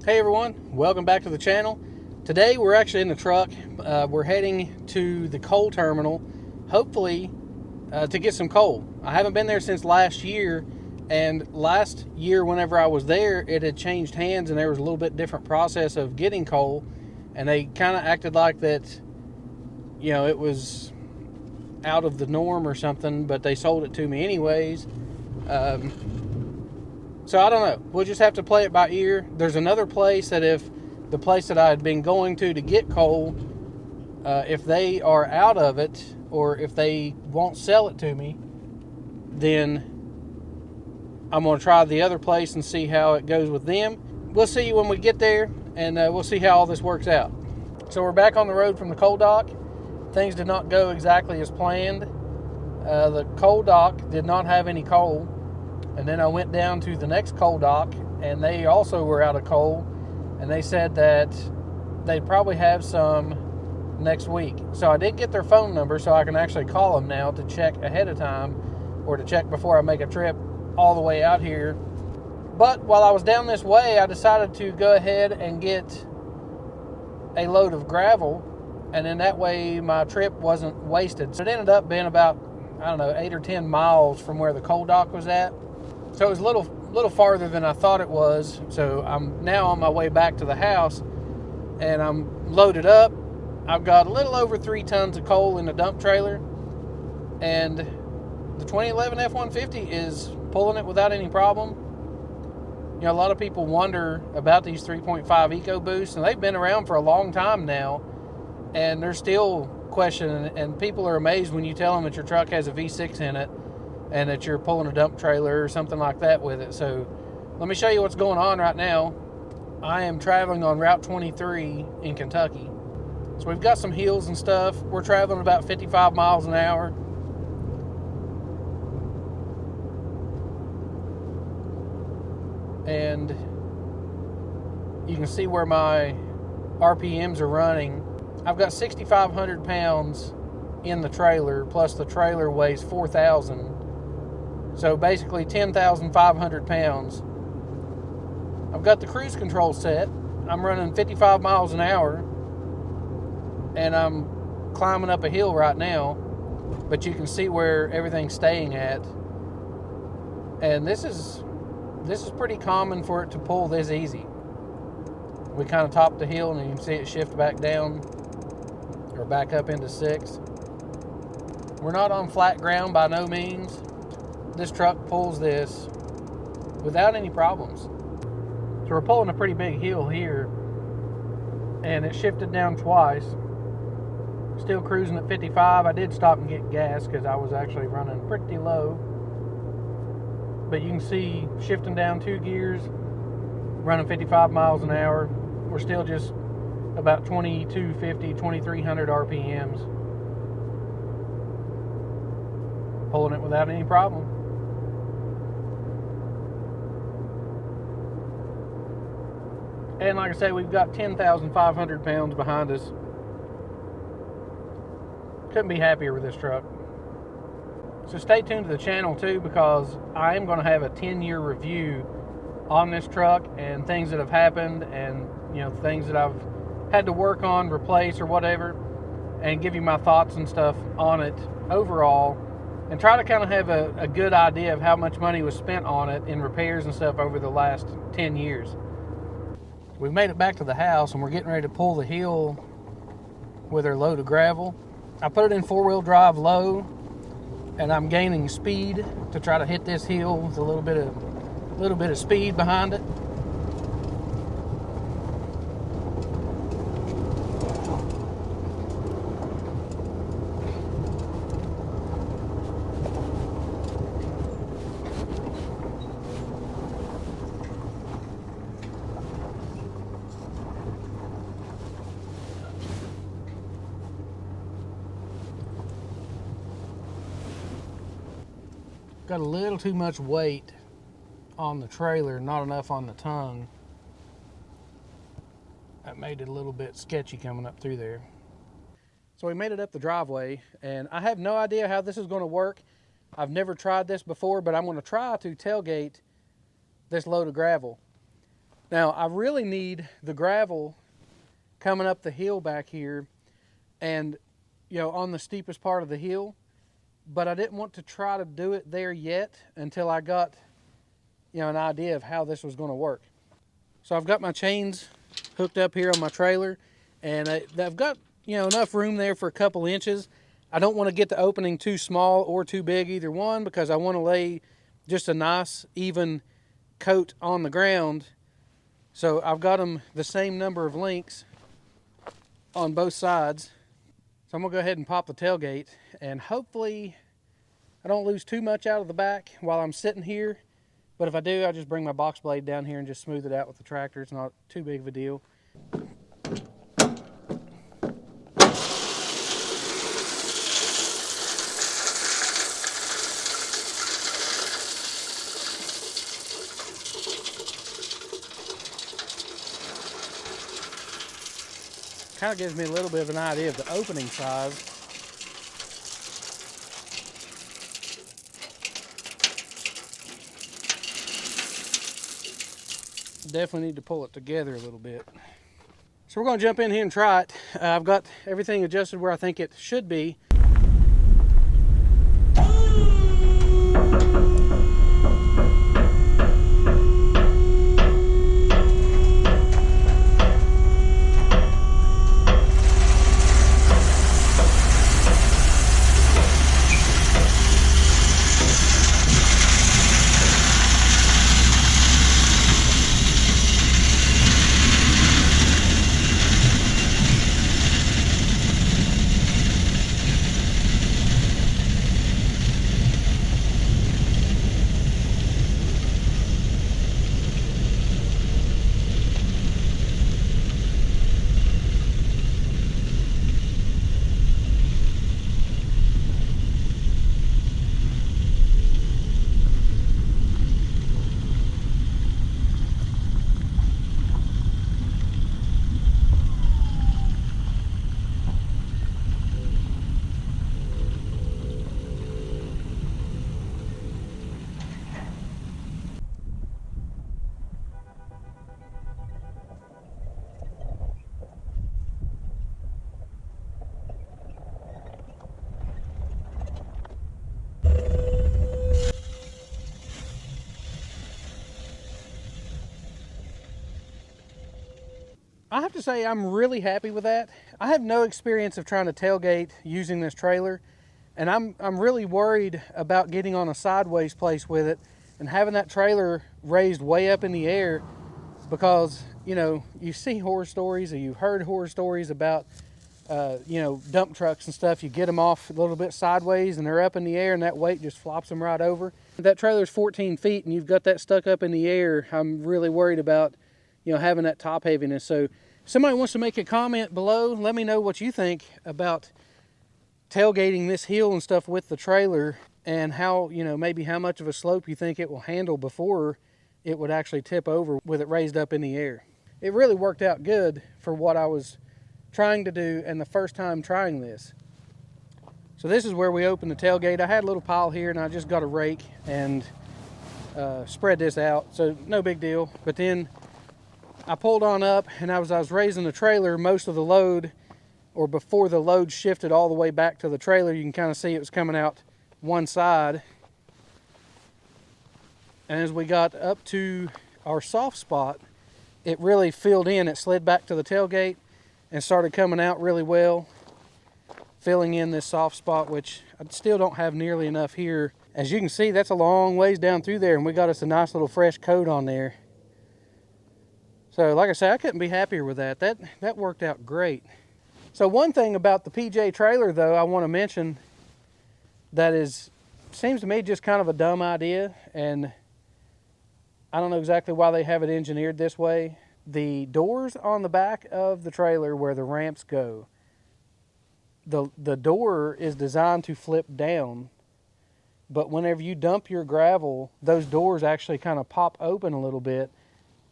Hey everyone, welcome back to the channel. Today we're actually in the truck. We're heading to the coal terminal, hopefully to get some coal. I haven't been there since last year, and last year whenever I was there, it had changed hands and there was a little bit different process of getting coal, and they kind of acted like that, you know, it was out of the norm or something, but they sold it to me anyways. So I don't know. We'll just have to play it by ear. There's another place that if the place that I had been going to get coal, if they are out of it or if they won't sell it to me, then I'm going to try the other place and see how it goes with them. We'll see when we get there, and we'll see how all this works out. So we're back on the road from the coal dock. Things did not go exactly as planned. The coal dock did not have any coal. And then I went down to the next coal dock, and they also were out of coal. And they said that they'd probably have some next week. So I did get their phone number, so I can actually call them now to check ahead of time, or to check before I make a trip all the way out here. But while I was down this way, I decided to go ahead and get a load of gravel, and then that way my trip wasn't wasted. So it ended up being about, I don't know, 8 or 10 miles from where the coal dock was at. So it was a little farther than I thought it was. So I'm now on my way back to the house, and I'm loaded up. I've got a little over 3 tons of coal in the dump trailer, and the 2011 F-150 is pulling it without any problem. You know, a lot of people wonder about these 3.5 Ecoboosts, and they've been around for a long time now, and they're still questioning, and people are amazed when you tell them that your truck has a V6 in it and that you're pulling a dump trailer or something like that with it. So let me show you what's going on right now. I am traveling on Route 23 in Kentucky. So we've got some hills and stuff. We're traveling about 55 miles an hour. And you can see where my RPMs are running. I've got 6,500 pounds in the trailer, plus the trailer weighs 4,000. So basically 10,500 pounds. I've got the cruise control set. I'm running 55 miles an hour, and I'm climbing up a hill right now, but you can see where everything's staying at. And this is pretty common for it to pull this easy. We kind of top the hill, and you can see it shift back down or back up into 6. We're not on flat ground by no means. This truck pulls this without any problems. So we're pulling a pretty big hill here, and it shifted down twice. Still cruising at 55. I did stop and get gas because I was actually running pretty low. But you can see shifting down 2 gears, running 55 miles an hour. We're still just about 2250, 2300 RPMs. Pulling it without any problem. And like I say, we've got 10,500 pounds behind us. Couldn't be happier with this truck. So stay tuned to the channel too, because I am going to have a 10-year review on this truck and things that have happened, and you know, things that I've had to work on, replace, or whatever, and give you my thoughts and stuff on it overall, and try to kind of have a good idea of how much money was spent on it in repairs and stuff over the last 10 years. We've made it back to the house, and we're getting ready to pull the hill with our load of gravel. I put it in 4-wheel drive low, and I'm gaining speed to try to hit this hill with a little bit of speed behind it. Got a little too much weight on the trailer, not enough on the tongue. That made it a little bit sketchy coming up through there. So we made it up the driveway, and I have no idea how this is going to work. I've never tried this before, but I'm going to try to tailgate this load of gravel. Now I really need the gravel coming up the hill back here and, you know, on the steepest part of the hill, but I didn't want to try to do it there yet until I got, you know, an idea of how this was going to work. So I've got my chains hooked up here on my trailer, and I've got, you know, enough room there for a couple inches. I don't want to get the opening too small or too big, either one, because I want to lay just a nice even coat on the ground. So I've got them the same number of links on both sides. So I'm gonna go ahead and pop the tailgate, and hopefully I don't lose too much out of the back while I'm sitting here. But if I do, I'll just bring my box blade down here and just smooth it out with the tractor. It's not too big of a deal. Kind of gives me a little bit of an idea of the opening size. Definitely need to pull it together a little bit. So we're going to jump in here and try it. I've got everything adjusted where I think it should be. I have to say I'm really happy with that. I have no experience of trying to tailgate using this trailer, and I'm really worried about getting on a sideways place with it and having that trailer raised way up in the air, because, you know, you see horror stories, or you've heard horror stories about you know, dump trucks and stuff. You get them off a little bit sideways and they're up in the air, and that weight just flops them right over. If that trailer's 14 feet and you've got that stuck up in the air, I'm really worried about, you know, having that top heaviness. So if somebody wants to make a comment below, let me know what you think about tailgating this hill and stuff with the trailer, and how, you know, maybe how much of a slope you think it will handle before it would actually tip over with it raised up in the air. It really worked out good for what I was trying to do and the first time trying this. So this is where we opened the tailgate. I had a little pile here and I just got a rake and spread this out, so no big deal. But then I pulled on up, and as I was raising the trailer, most of the load, or before the load shifted all the way back to the trailer, you can kind of see it was coming out one side. And as we got up to our soft spot, it really filled in. It slid back to the tailgate and started coming out really well, filling in this soft spot, which I still don't have nearly enough here. As you can see, that's a long ways down through there, and we got us a nice little fresh coat on there. So like I said, I couldn't be happier with that. That worked out great. So one thing about the PJ trailer, though, I want to mention that seems to me just kind of a dumb idea, and I don't know exactly why they have it engineered this way. The doors on the back of the trailer where the ramps go, the door is designed to flip down, but whenever you dump your gravel, those doors actually kind of pop open a little bit,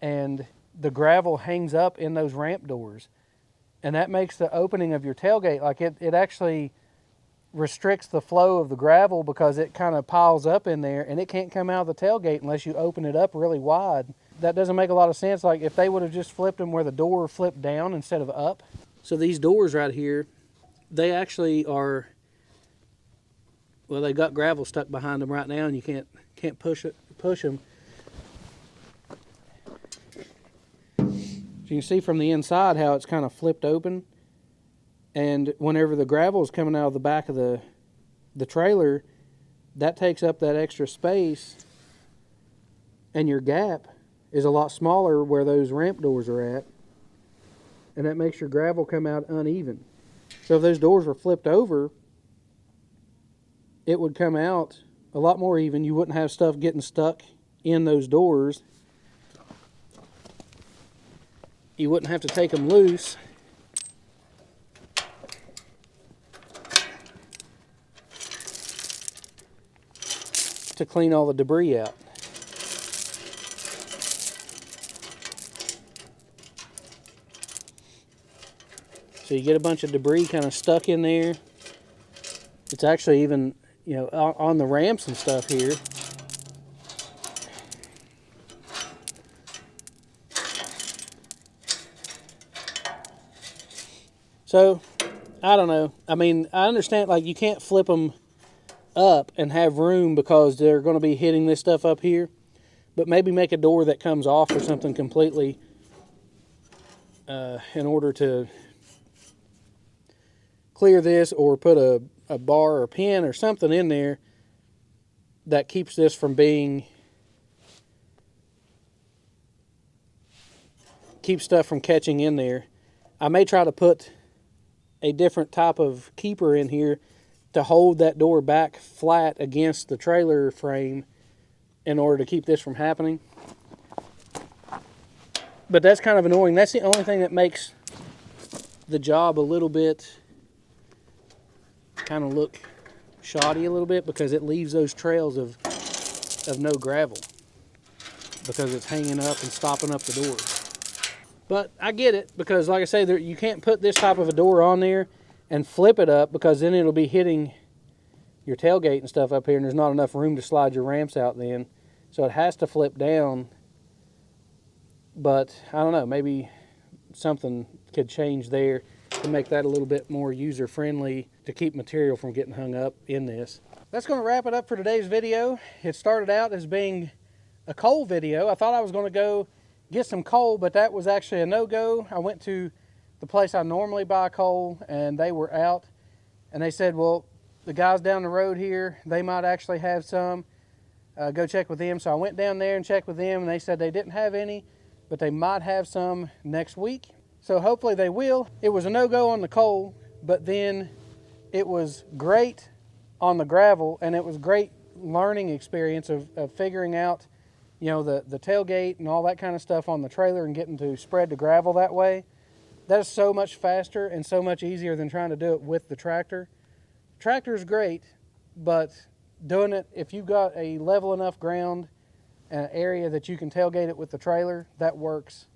and the gravel hangs up in those ramp doors. And that makes the opening of your tailgate, like it actually restricts the flow of the gravel, because it kind of piles up in there and it can't come out of the tailgate unless you open it up really wide. that doesn't make a lot of sense. Like if they would have just flipped them where the door flipped down instead of up. So these doors right here, they actually are, well, they got gravel stuck behind them right now, and you can't push them. So you can see from the inside how it's kind of flipped open, and whenever the gravel is coming out of the back of the trailer, that takes up that extra space, and your gap is a lot smaller where those ramp doors are at, and that makes your gravel come out uneven. So if those doors were flipped over, it would come out a lot more even. You wouldn't have stuff getting stuck in those doors. You wouldn't have to take them loose. To clean all the debris out. So you get a bunch of debris kind of stuck in there. It's actually even, you know, on the ramps and stuff here. So, I don't know. I mean, I understand, like, you can't flip them up and have room because they're going to be hitting this stuff up here. But maybe make a door that comes off or something completely in order to clear this, or put a bar or a pin or something in there that keeps this from being, keeps stuff from catching in there. I may try to put a different type of keeper in here to hold that door back flat against the trailer frame in order to keep this from happening. But that's kind of annoying. That's the only thing that makes the job a little bit kind of look shoddy a little bit, because it leaves those trails of no gravel because it's hanging up and stopping up the door. But I get it, because like I say, you can't put this type of a door on there and flip it up, because then it'll be hitting your tailgate and stuff up here, and there's not enough room to slide your ramps out then. So it has to flip down. But I don't know, maybe something could change there to make that a little bit more user-friendly, to keep material from getting hung up in this. That's going to wrap it up for today's video. It started out as being a coal video. I thought I was going to go get some coal, but that was actually a no-go. I went to the place I normally buy coal, and they were out, and they said, well, the guys down the road here, they might actually have some. Go check with them. So I went down there and checked with them, and they said they didn't have any, but they might have some next week. So hopefully they will. It was a no-go on the coal, but then it was great on the gravel, and it was great learning experience of figuring out, you know, the tailgate and all that kind of stuff on the trailer, and getting to spread the gravel that way. That is so much faster and so much easier than trying to do it with the tractor. Tractor is great, but doing it, if you've got a level enough ground and an area that you can tailgate it with the trailer, that works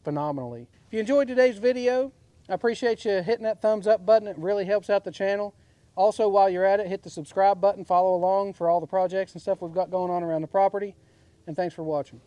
phenomenally. If you enjoyed today's video, I appreciate you hitting that thumbs up button. It really helps out the channel. Also, while you're at it, hit the subscribe button, follow along for all the projects and stuff we've got going on around the property, and thanks for watching.